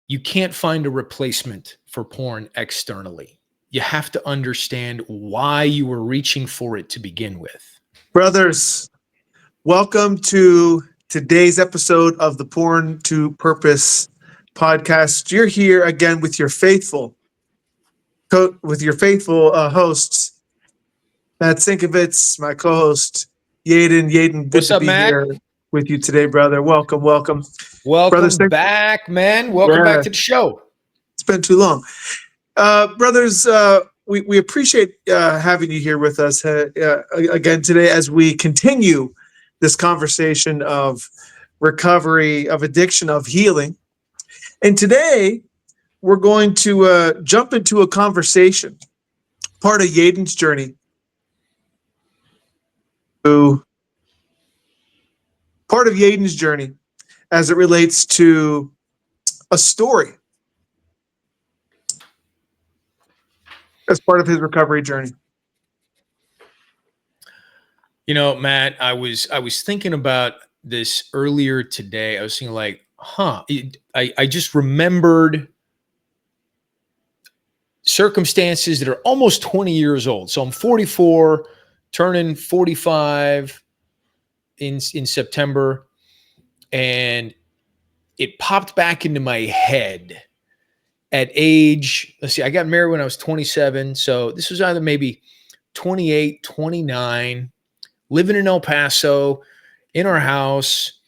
you can't find a replacement for porn externally. You have to understand why you were reaching for it to begin with. Brothers, welcome to today's episode of the PornToPurpose podcast. You're here again with your faithful hosts, Matt Sinkovitz, my co-host, Yeadon. Good What's to up, be Matt? here with you today, brother. Welcome. Welcome Brothers, back, man. Welcome back to the show. It's been too long. Brothers, we appreciate having you here with us again today as we continue this conversation of recovery, of addiction, of healing. And today, we're going to jump into a conversation, part of Yeadon's journey, as it relates to a story as part of his recovery journey. You know, Matt, I was thinking about this earlier today. I was thinking like, I just remembered circumstances that are almost 20 years old. So I'm 44, turning 45 in September, and it popped back into my head at age, let's see, I got married when I was 27. So this was either maybe 28, 29, living in El Paso, in our house.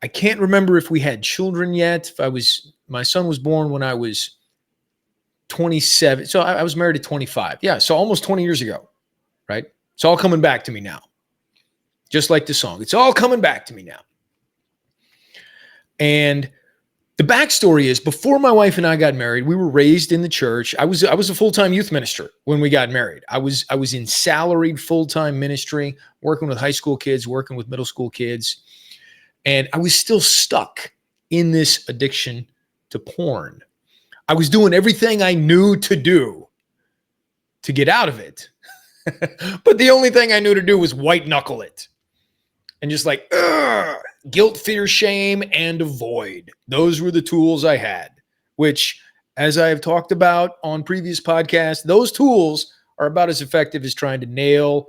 I can't remember if we had children yet. My son was born when I was 27. So I was married at 25. Yeah. So almost 20 years ago, right? It's all coming back to me now. Just like the song. It's all coming back to me now. And the backstory is, before my wife and I got married, we were raised in the church. I was a full-time youth minister when we got married. I was in salaried full-time ministry, working with high school kids, working with middle school kids. And I was still stuck in this addiction to porn. I was doing everything I knew to do to get out of it. But the only thing I knew to do was white-knuckle it. And just like, guilt, fear, shame, and avoid. Those were the tools I had, which, as I have talked about on previous podcasts, those tools are about as effective as trying to nail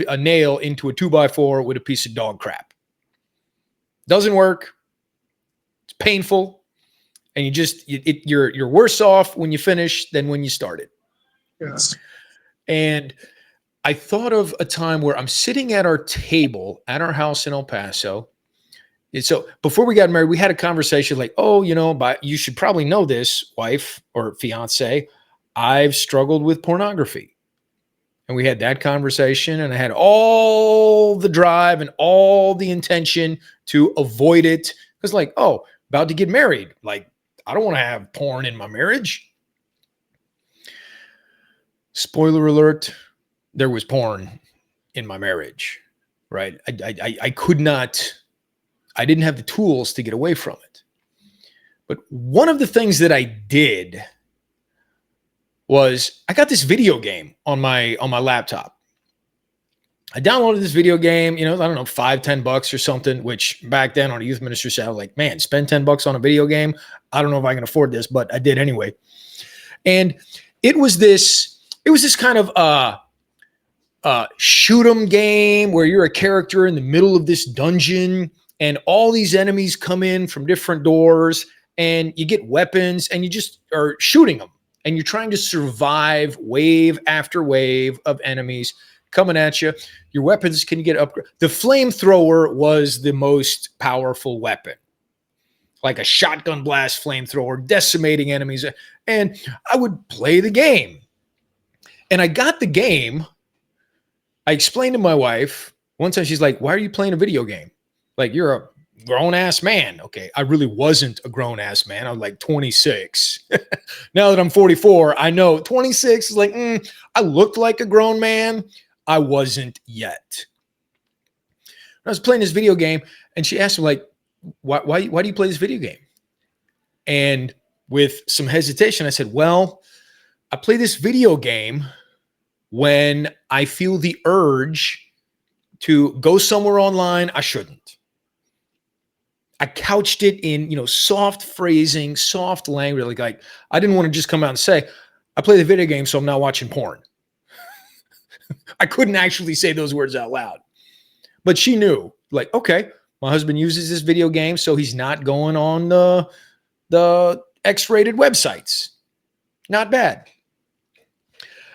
a nail into a 2x4 with a piece of dog crap. Doesn't work. It's painful. And you're worse off when you finish than when you started. Yes. And I thought of a time where I'm sitting at our table at our house in El Paso. And so before we got married, we had a conversation like, but you should probably know this, wife or fiance, I've struggled with pornography. And we had that conversation, and I had all the drive and all the intention to avoid it. Because about to get married. Like, I don't want to have porn in my marriage. Spoiler alert. There was porn in my marriage, right? I could not, I didn't have the tools to get away from it. But one of the things that I did was I got this video game on my laptop. I downloaded this video game, I don't know, $5-10 or something, which back then on a youth ministry side, I was like, man, spend $10 on a video game. I don't know if I can afford this, but I did anyway. And it was this kind of, shoot 'em game where you're a character in the middle of this dungeon and all these enemies come in from different doors and you get weapons and you just are shooting them and you're trying to survive wave after wave of enemies coming at you. Your weapons can get upgraded. The flamethrower was the most powerful weapon, like a shotgun blast flamethrower, decimating enemies. And I would play the game. And I got the game. I explained to my wife one time, she's like, why are you playing a video game? Like, you're a grown ass man. Okay. I really wasn't a grown ass man. I was like 26. Now that I'm 44, I know 26 is like, I looked like a grown man. I wasn't yet. I was playing this video game and she asked me like, why do you play this video game? And with some hesitation, I said, well, I play this video game when I feel the urge to go somewhere online I shouldn't. I couched it in, soft phrasing, soft language. Like I didn't want to just come out and say, I play the video game, so I'm not watching porn. I couldn't actually say those words out loud. But she knew, like, okay, my husband uses this video game, so he's not going on the X-rated websites. Not bad.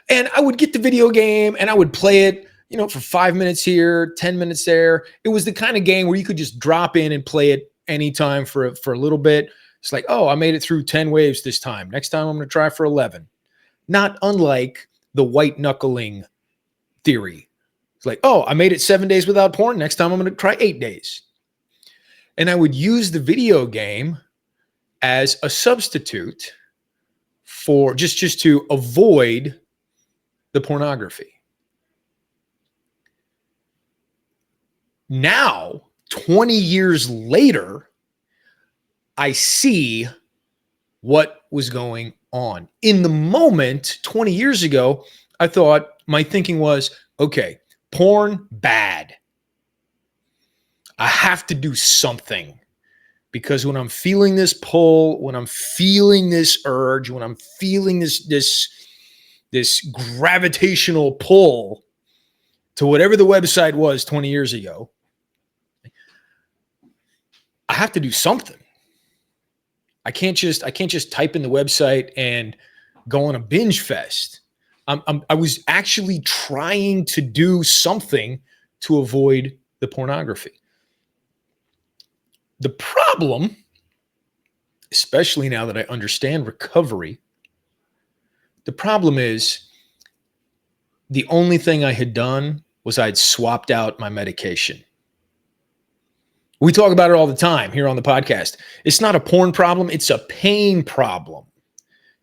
And I would get the video game and I would play it, for 5 minutes here, 10 minutes there. It was the kind of game where you could just drop in and play it anytime for a little bit. It's like, oh, I made it through 10 waves this time. Next time I'm going to try for 11. Not unlike the white-knuckling theory. It's like, oh, I made it 7 days without porn. Next time I'm going to try 8 days. And I would use the video game as a substitute for just to avoid the pornography. Now, 20 years later, I see what was going on. In the moment, 20 years ago, I thought my thinking was, okay, porn, bad. I have to do something. Because when I'm feeling this pull, when I'm feeling this urge, when I'm feeling this gravitational pull to whatever the website was 20 years ago, I have to do something. I can't just type in the website and go on a binge fest. I was actually trying to do something to avoid the pornography. The problem, especially now that I understand recovery, the problem is the only thing I had done was I'd swapped out my medication. We talk about it all the time here on the podcast. It's not a porn problem. It's a pain problem.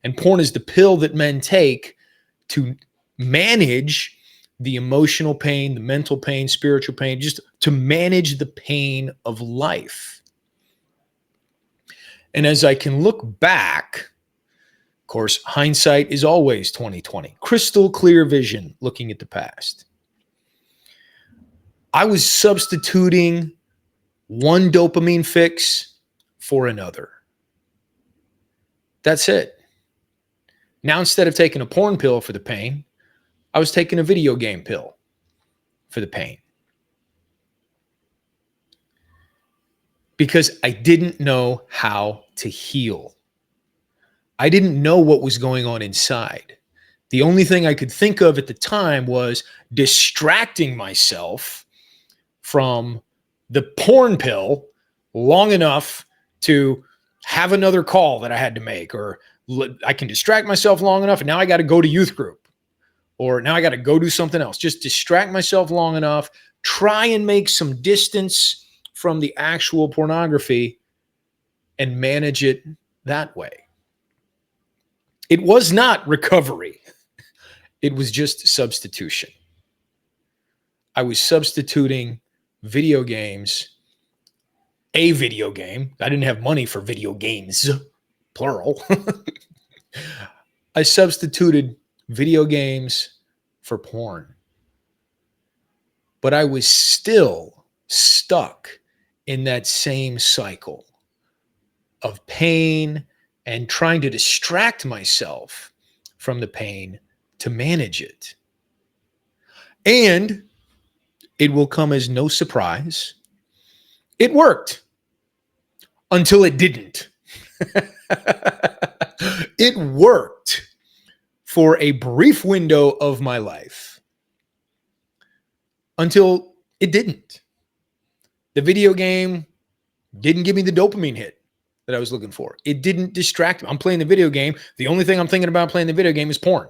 And porn is the pill that men take to manage the emotional pain, the mental pain, spiritual pain, just to manage the pain of life. And as I can look back, of course, hindsight is always 20/20. Crystal clear vision looking at the past. I was substituting one dopamine fix for another. That's it. Now, instead of taking a porn pill for the pain, I was taking a video game pill for the pain. Because I didn't know how to heal. I didn't know what was going on inside. The only thing I could think of at the time was distracting myself from the porn pill long enough to have another call that I had to make, or I can distract myself long enough and now I got to go to youth group, or now I got to go do something else. Just distract myself long enough, try and make some distance from the actual pornography and manage it that way. It was not recovery. It was just substitution. I was substituting video games, a video game. I didn't have money for video games, plural. I substituted video games for porn. But I was still stuck in that same cycle of pain and trying to distract myself from the pain to manage it. And it will come as no surprise, it worked until it didn't. It worked for a brief window of my life until it didn't. The video game didn't give me the dopamine hit that I was looking for. It didn't distract me. I'm playing the video game. The only thing I'm thinking about playing the video game is porn.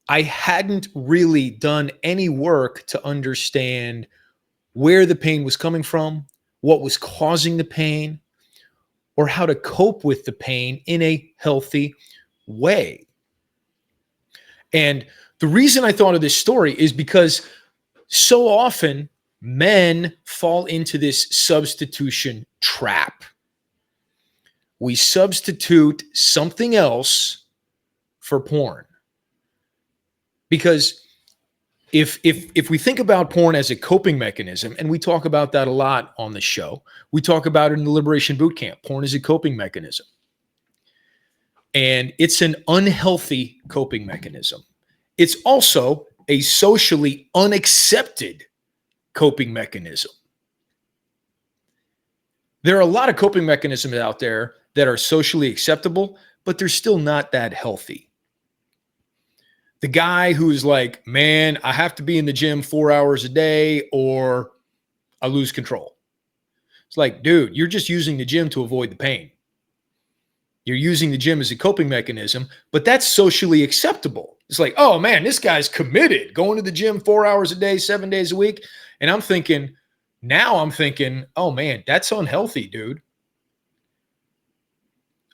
I hadn't really done any work to understand where the pain was coming from, what was causing the pain, or how to cope with the pain in a healthy way. And the reason I thought of this story is because so often men fall into this substitution trap. We substitute something else for porn. Because if we think about porn as a coping mechanism, and we talk about that a lot on the show, we talk about it in the Liberation Boot Camp. Porn is a coping mechanism. And it's an unhealthy coping mechanism. It's also a socially unaccepted coping mechanism. There are a lot of coping mechanisms out there that are socially acceptable, but they're still not that healthy. The guy who's like, man, I have to be in the gym 4 hours a day or I lose control. It's like, dude, you're just using the gym to avoid the pain. You're using the gym as a coping mechanism, but that's socially acceptable. It's like, oh man, this guy's committed, going to the gym 4 hours a day, 7 days a week. And I'm thinking, oh man, that's unhealthy, dude.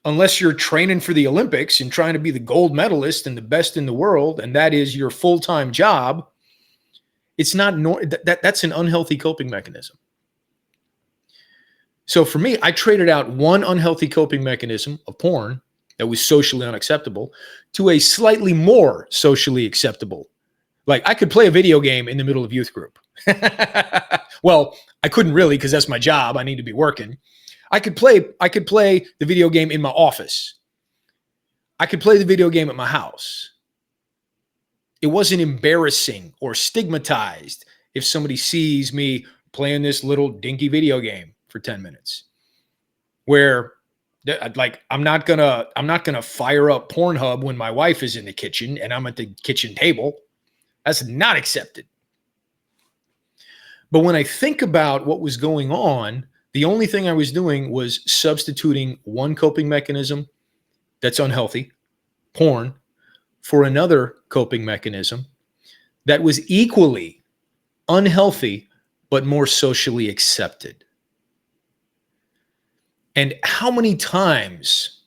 Unless you're training for the Olympics and trying to be the gold medalist and the best in the world, and that is your full-time job, it's not that's an unhealthy coping mechanism. So for me, I traded out one unhealthy coping mechanism of porn that was socially unacceptable to a slightly more socially acceptable. Like I could play a video game in the middle of youth group. Well, I couldn't really because that's my job. I need to be working. I could play the video game in my office. I could play the video game at my house. It wasn't embarrassing or stigmatized if somebody sees me playing this little dinky video game for 10 minutes. Where like I'm not gonna fire up Pornhub when my wife is in the kitchen and I'm at the kitchen table. That's not accepted. But when I think about what was going on, the only thing I was doing was substituting one coping mechanism that's unhealthy, porn, for another coping mechanism that was equally unhealthy, but more socially accepted. And how many times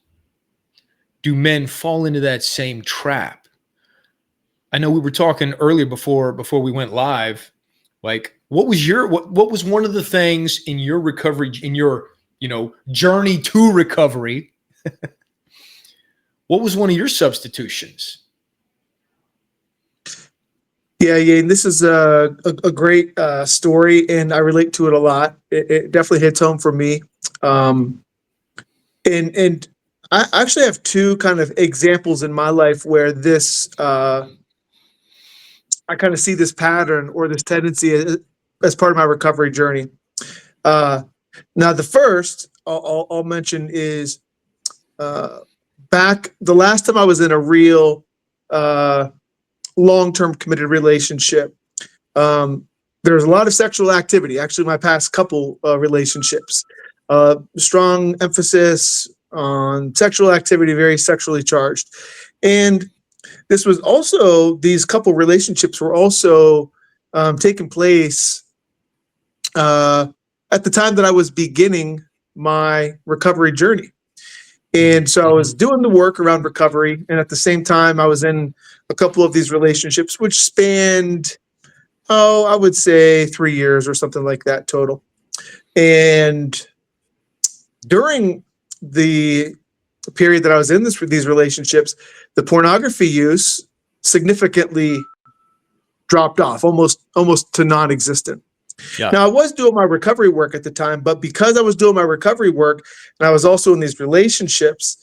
do men fall into that same trap? I know we were talking earlier before we went live, like, what was one of the things in your recovery, in your, journey to recovery? What was one of your substitutions? Yeah, and this is a great story, and I relate to it a lot. It definitely hits home for me. And I actually have two kind of examples in my life where this I kind of see this pattern or this tendency as part of my recovery journey. Now, the first I'll mention is back the last time I was in a real long-term committed relationship. There's a lot of sexual activity. Actually, my past couple relationships, strong emphasis on sexual activity, very sexually charged. And this was also, these couple relationships were also taking place at the time that I was beginning my recovery journey. And so I was doing the work around recovery. And at the same time, I was in a couple of these relationships, which spanned, I would say 3 years or something like that total. And during the period that I was in these relationships, the pornography use significantly dropped off, almost to non-existent. Yeah. Now, I was doing my recovery work at the time, but because I was doing my recovery work and I was also in these relationships,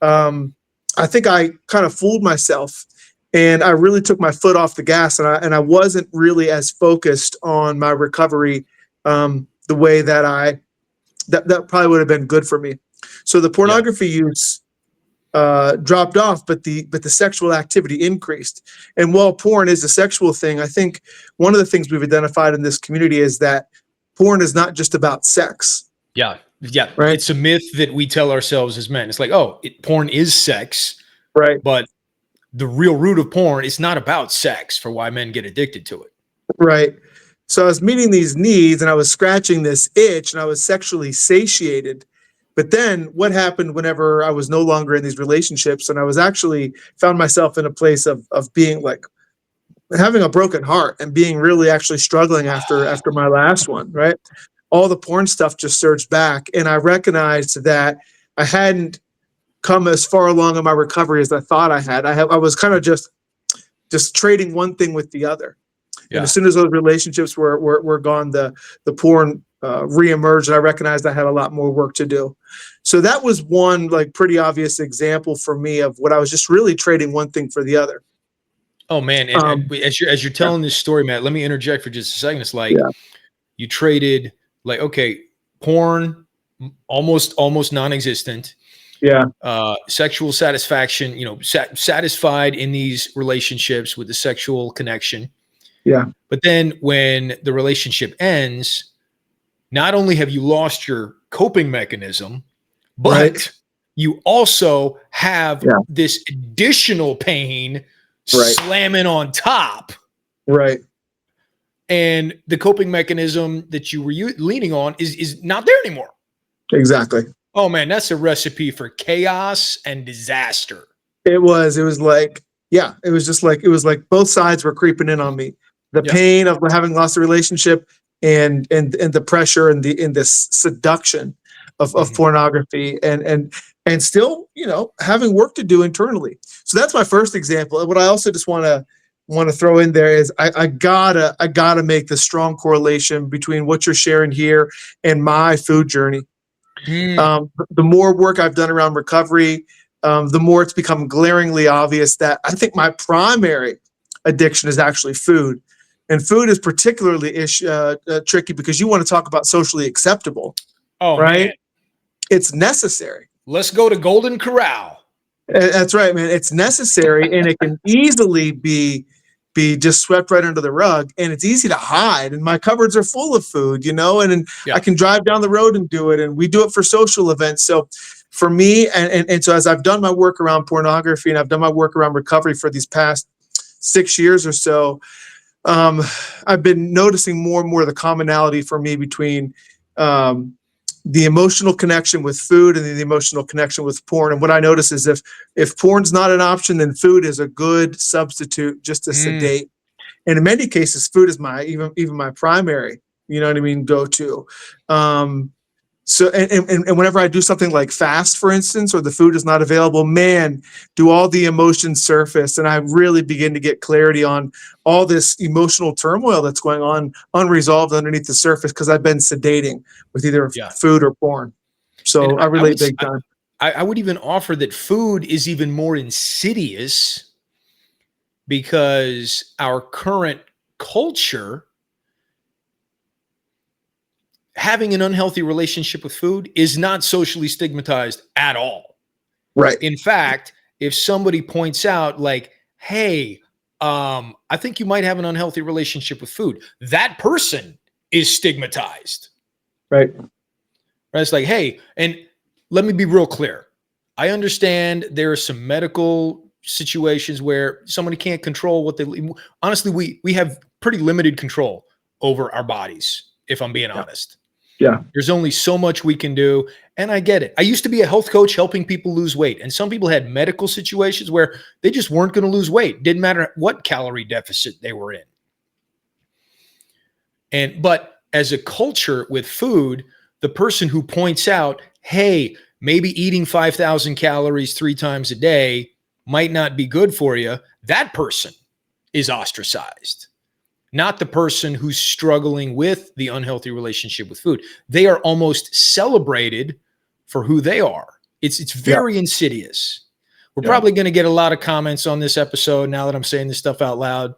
I think I kind of fooled myself, and I really took my foot off the gas, and I wasn't really as focused on my recovery the way that that probably would have been good for me. So the pornography use dropped off, but the sexual activity increased. And while porn is a sexual thing, I think one of the things we've identified in this community is that porn is not just about sex. Yeah. Right? It's a myth that we tell ourselves as men. It's like, porn is sex. Right. But the real root of porn is not about sex for why men get addicted to it. Right. So I was meeting these needs and I was scratching this itch and I was sexually satiated. But then what happened whenever I was no longer in these relationships and I was actually found myself in a place of being like having a broken heart and being really actually struggling after my last one, right? All the porn stuff just surged back. And I recognized that I hadn't come as far along in my recovery as I thought I had. I was kind of just trading one thing with the other. And as soon as those relationships were gone, the porn reemerged, and I recognized I had a lot more work to do. So that was one like pretty obvious example for me of what I was just really trading one thing for the other. Oh man. And as you're telling this story, Matt, let me interject for just a second. It's like you traded like, okay, porn, almost non-existent. Yeah. Sexual satisfaction, satisfied in these relationships with the sexual connection. Yeah. But then when the relationship ends, not only have you lost your coping mechanism, but you also have this additional pain slamming on top. Right. And the coping mechanism that you were leaning on is not there anymore. Exactly. Oh man, that's a recipe for chaos and disaster. It was like, it was like both sides were creeping in on me. The pain of having lost the relationship and the pressure and this seduction of pornography and still, having work to do internally. So that's my first example. And what I also just want to throw in there is I gotta make the strong correlation between what you're sharing here and my food journey. The more work I've done around recovery, the more it's become glaringly obvious that I think my primary addiction is actually food. And food is particularly tricky because you want to talk about socially acceptable. Oh, right? Man. It's necessary. Let's go to Golden Corral. That's right, man. It's necessary, and it can easily be just swept right under the rug, and it's easy to hide. And my cupboards are full of food, and I can drive down the road and do it, and we do it for social events. So for me, and so as I've done my work around pornography and I've done my work around recovery for these past 6 years or so, I've been noticing more and more the commonality for me between the emotional connection with food and the emotional connection with porn. And what I notice is if porn's not an option, then food is a good substitute just to sedate. And in many cases, food is my even my primary, go-to. So and whenever I do something like fast, for instance, or the food is not available, man, do all the emotions surface, and I really begin to get clarity on all this emotional turmoil that's going on unresolved underneath the surface because I've been sedating with either food or porn. So I relate big time. I would even offer that food is even more insidious because our current culture, having an unhealthy relationship with food is not socially stigmatized at all. Right. In fact, if somebody points out like, hey, I think you might have an unhealthy relationship with food, that person is stigmatized. Right. It's like, hey, and let me be real clear. I understand there are some medical situations where somebody can't control what they, honestly, we have pretty limited control over our bodies, if I'm being honest. Yeah. There's only so much we can do. And I get it. I used to be a health coach helping people lose weight. And some people had medical situations where they just weren't going to lose weight. Didn't matter what calorie deficit they were in. But as a culture with food, the person who points out, hey, maybe eating 5,000 calories 3 times a day might not be good for you, that person is ostracized. Not the person who's struggling with the unhealthy relationship with food. They are almost celebrated for who they are. It's very insidious. We're probably going to get a lot of comments on this episode now that I'm saying this stuff out loud.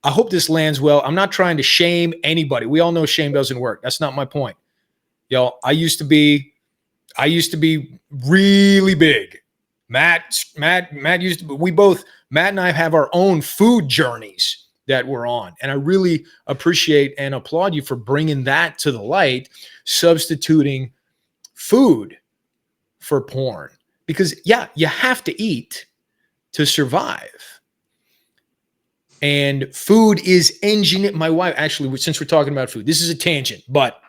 I hope this lands well. I'm not trying to shame anybody. We all know shame doesn't work. That's not my point. I used to be really big. Matt used to be, Matt and I have our own food journeys that we're on. And I really appreciate and applaud you for bringing that to the light, substituting food for porn. Because you have to eat to survive. And food is engineered. My wife, actually, since we're talking about food, this is a tangent, but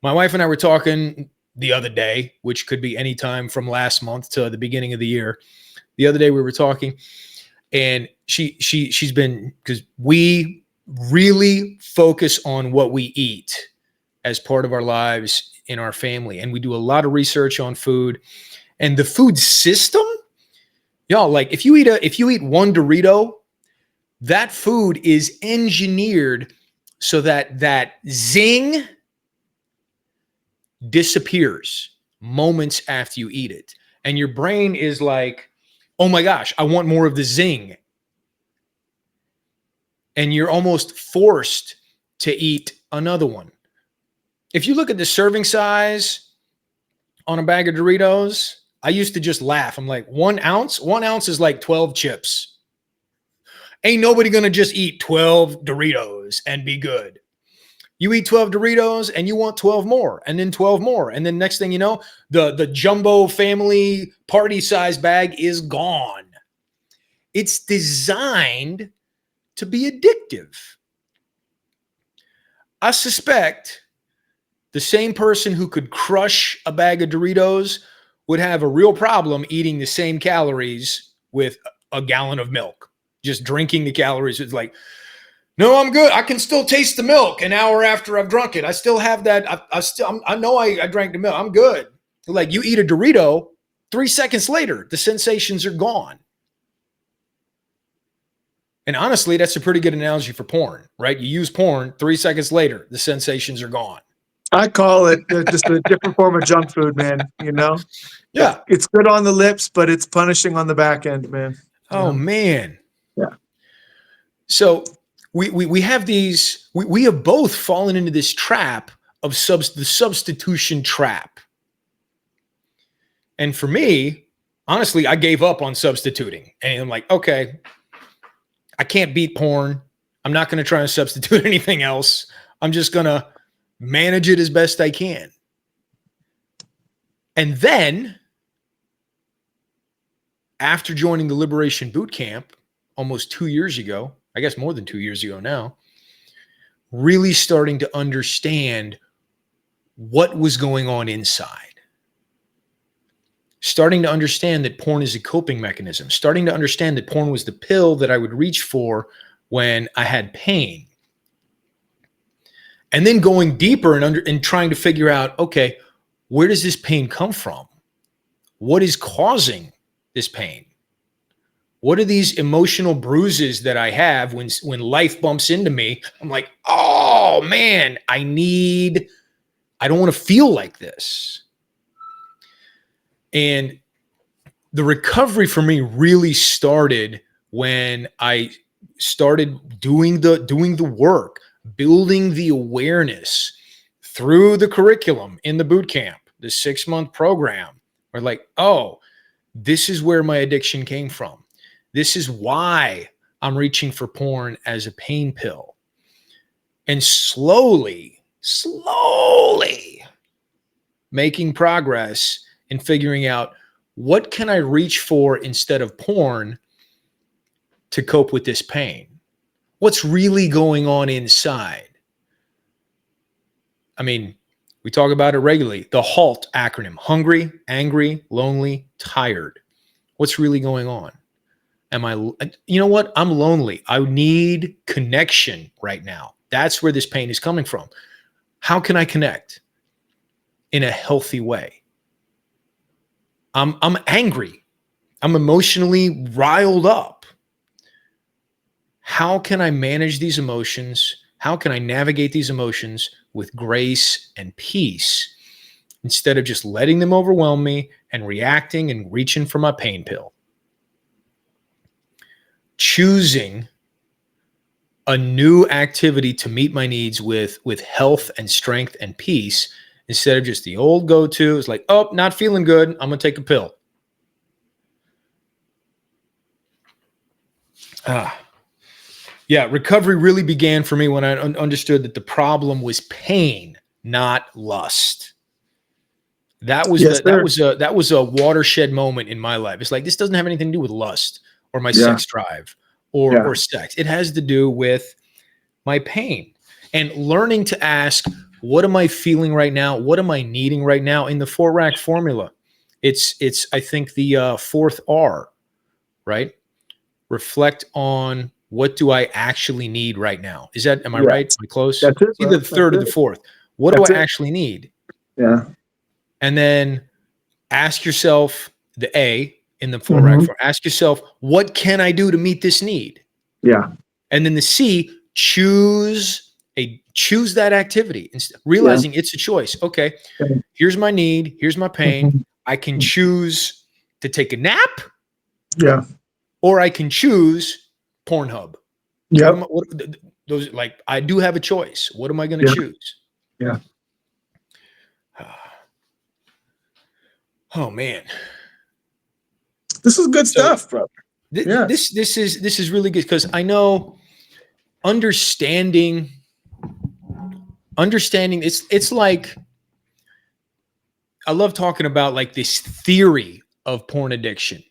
my wife and I were talking the other day, which could be any time from last month to the beginning of the year. The other day we were talking, and she's been, because we really focus on what we eat as part of our lives in our family. And we do a lot of research on food and the food system. Like if you eat one Dorito, that food is engineered so that that zing disappears moments after you eat it. And your brain is like, oh my gosh, I want more of the zing. And you're almost forced to eat another one. If you look at the serving size on a bag of Doritos, I used to just laugh. I'm like, 1 ounce? 1 ounce is like 12 chips. Ain't nobody gonna just eat 12 Doritos and be good. You eat 12 Doritos and you want 12 more, and then 12 more. And then next thing you know, the jumbo family party size bag is gone. It's designed to be addictive. I suspect the same person who could crush a bag of Doritos would have a real problem eating the same calories with a gallon of milk. Just drinking the calories. It's like, no, I'm good. I can still taste the milk an hour after I've drunk it. I still have that. I know I drank the milk. I'm good. Like, you eat a Dorito, 3 seconds later, the sensations are gone. And honestly, that's a pretty good analogy for porn, right? You use porn, 3 seconds later, the sensations are gone. I call it just a different form of junk food, man. You know? Yeah. It's good on the lips, but it's punishing on the back end, man. Oh, man. Yeah. So we have these, we have both fallen into this trap of the substitution trap. And for me, honestly, I gave up on substituting. And I'm like, okay, I can't beat porn. I'm not going to try and substitute anything else. I'm just going to manage it as best I can. And then, after joining the Liberation Boot Camp almost 2 years ago, I guess more than 2 years ago now, really starting to understand what was going on inside. Starting to understand that porn is a coping mechanism. Starting to understand that porn was the pill that I would reach for when I had pain. And then going deeper and trying to figure out, okay, where does this pain come from? What is causing this pain? What are these emotional bruises that I have when life bumps into me? I'm like, oh man, I don't want to feel like this. And the recovery for me really started when I started doing the work, building the awareness through the curriculum in the boot camp, the 6-month program. We're like, oh, this is where my addiction came from. This is why I'm reaching for porn as a pain pill. And slowly making progress in figuring out, what can I reach for instead of porn to cope with this pain? What's really going on inside? I mean, we talk about it regularly. The HALT acronym: hungry, angry, lonely, tired. What's really going on? You know what? I'm lonely. I need connection right now. That's where this pain is coming from. How can I connect in a healthy way? I'm angry. I'm emotionally riled up. How can I manage these emotions? How can I navigate these emotions with grace and peace instead of just letting them overwhelm me and reacting and reaching for my pain pill? Choosing a new activity to meet my needs with health and strength and peace instead of just the old go-to. It's like, oh, not feeling good, I'm going to take a pill. Yeah, recovery really began for me when I understood that the problem was pain, not lust. That was that was a watershed moment in my life. It's like, this doesn't have anything to do with lust or my sex drive or sex. It has to do with my pain and learning to ask, what am I feeling right now? What am I needing right now? In the 4-rack formula, it's I think the fourth R, right? Reflect on, what do I actually need right now? Am I right? Am I close? That's it, it's either the third or the fourth. What do I actually need? Yeah. And then ask yourself, the A in the 4-rack form, ask yourself, what can I do to meet this need? Yeah. And then the C, choose that activity, realizing it's a choice. Okay, here's my need, here's my pain. I can choose to take a nap, or I can choose Pornhub. Those, like, I do have a choice. What am I going to choose? Oh man, this is good stuff, brother. This is really good, because I know understanding it's like, I love talking about like this theory of porn addiction.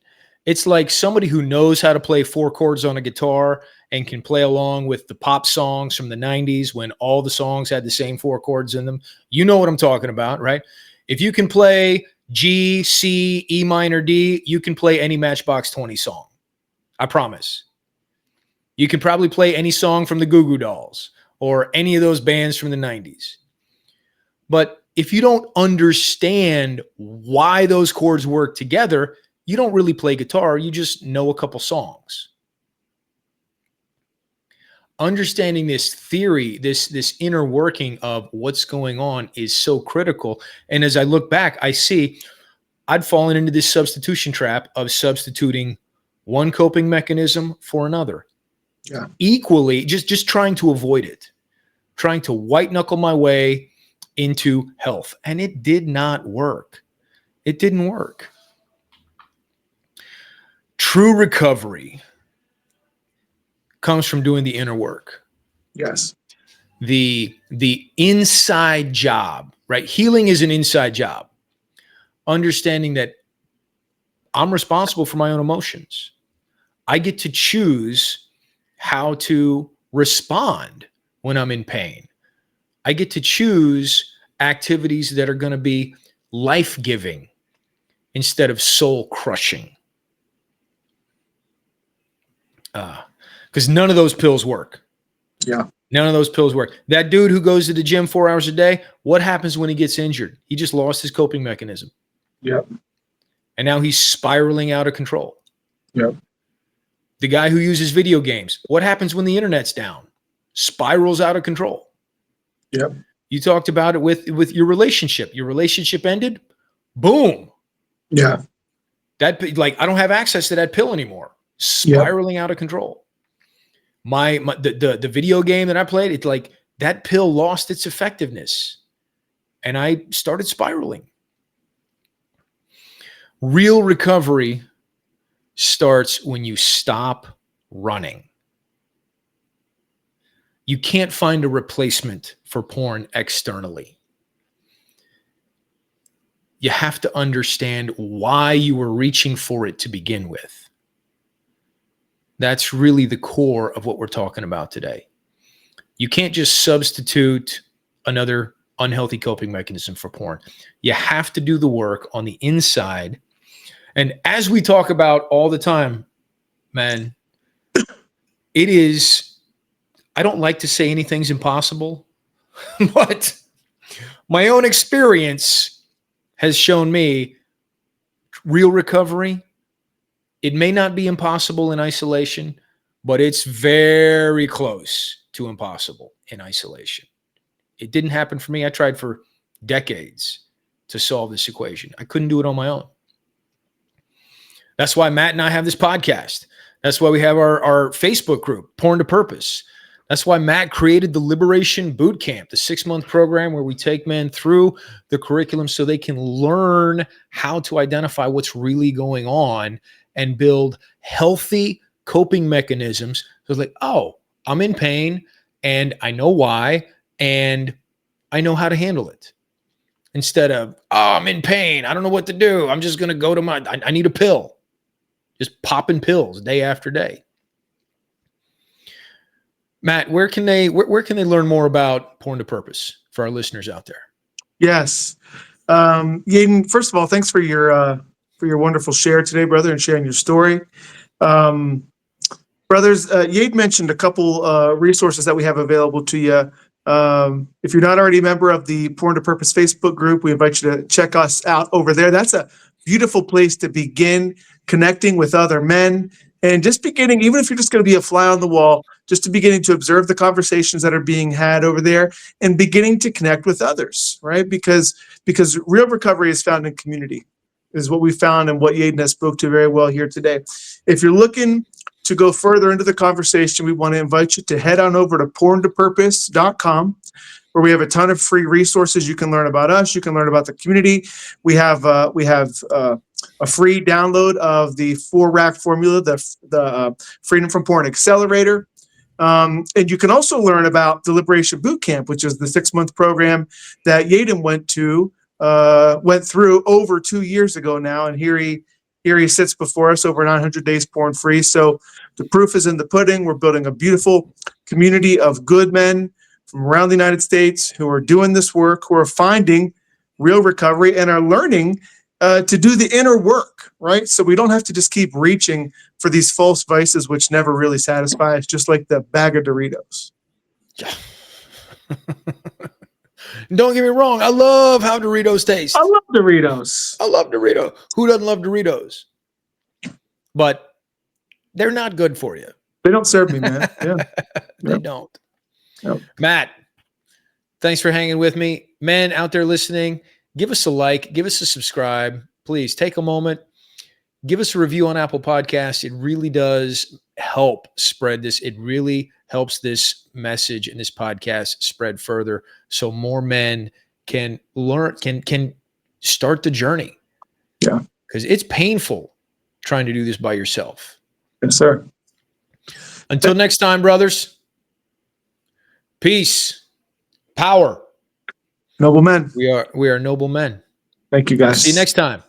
It's like somebody who knows how to play 4 chords on a guitar and can play along with the pop songs from the 90s when all the songs had the same 4 chords in them. You know what I'm talking about, right? If you can play G, C, E minor, D, you can play any Matchbox 20 song. I promise. You can probably play any song from the Goo Goo Dolls or any of those bands from the 90s. But if you don't understand why those chords work together, you don't really play guitar. You just know a couple songs. Understanding this theory, this inner working of what's going on is so critical. And as I look back, I see I'd fallen into this substitution trap of substituting one coping mechanism for another. Equally, just trying to avoid it, trying to white knuckle my way into health. And it did not work. It didn't work. True recovery comes from doing the inner work. Yes. The inside job, right? Healing is an inside job. Understanding that I'm responsible for my own emotions. I get to choose how to respond when I'm in pain. I get to choose activities that are going to be life-giving instead of soul-crushing. Because none of those pills work. None of those pills work. That dude who goes to the gym 4 hours a day, what happens when he gets injured? He just lost his coping mechanism. And now he's spiraling out of control. The guy who uses video games, what happens when the internet's down? Spirals out of control. You talked about it with your relationship. Your relationship ended. Boom. That, like, I don't have access to that pill anymore. Spiraling out of control. The video game that I played, it's like that pill lost its effectiveness and I started spiraling. Real recovery starts when you stop running. You can't find a replacement for porn externally. You have to understand why you were reaching for it to begin with. That's really the core of what we're talking about today. You can't just substitute another unhealthy coping mechanism for porn. You have to do the work on the inside. And as we talk about all the time, man, it is, I don't like to say anything's impossible, but my own experience has shown me real recovery. It may not be impossible in isolation, but it's very close to impossible in isolation. It didn't happen for me. I tried for decades to solve this equation. I couldn't do it on my own. That's why Matt and I have this podcast. That's why we have our Facebook group, PornToPurpose. That's why Matt created the Liberation Boot Camp, the 6-month program where we take men through the curriculum so they can learn how to identify what's really going on and build healthy coping mechanisms. So it's like, oh, I'm in pain and I know why and I know how to handle it. Instead of, oh, I'm in pain, I don't know what to do. I'm just going to go to I need a pill. Just popping pills day after day. Matt, where can they learn more about PornToPurpose for our listeners out there? Yes. Yeadon, first of all, thanks for your wonderful share today, brother, and sharing your story. Brothers, Yeadon mentioned a couple resources that we have available to you. If you're not already a member of the PornToPurpose Facebook group, we invite you to check us out over there. That's a beautiful place to begin connecting with other men and just beginning, even if you're just going to be a fly on the wall, just to beginning to observe the conversations that are being had over there and beginning to connect with others, right? Because real recovery is found in community, is what we found and what Yeadon has spoke to very well here today. If you're looking to go further into the conversation, we want to invite you to head on over to PornToPurpose.com, where we have a ton of free resources. You can learn about us. You can learn about the community. We have a free download of the 4-rack formula, the Freedom from Porn Accelerator. And you can also learn about the Liberation Bootcamp, which is the 6-month program that Yeadon went through over 2 years ago now. And here he sits before us, over 900 days porn free. So the proof is in the pudding. We're building a beautiful community of good men from around the United States who are doing this work, who are finding real recovery and are learning to do the inner work, right? So we don't have to just keep reaching for these false vices, which never really satisfy us, just like the bag of Doritos. Don't get me wrong. I love how Doritos taste. I love Doritos. I love Doritos. Who doesn't love Doritos? But they're not good for you. They don't serve me, man. Yeah. They don't. Yep. Matt, thanks for hanging with me. Men out there listening, give us a like, give us a subscribe. Please take a moment, give us a review on Apple Podcasts. It really does help spread this. It really helps this message and this podcast spread further so more men can learn, can start the journey. Yeah. Because it's painful trying to do this by yourself. Yes, sir. Until next time, brothers. Peace. Power. Noble men. We are noble men. Thank you, guys. See you next time.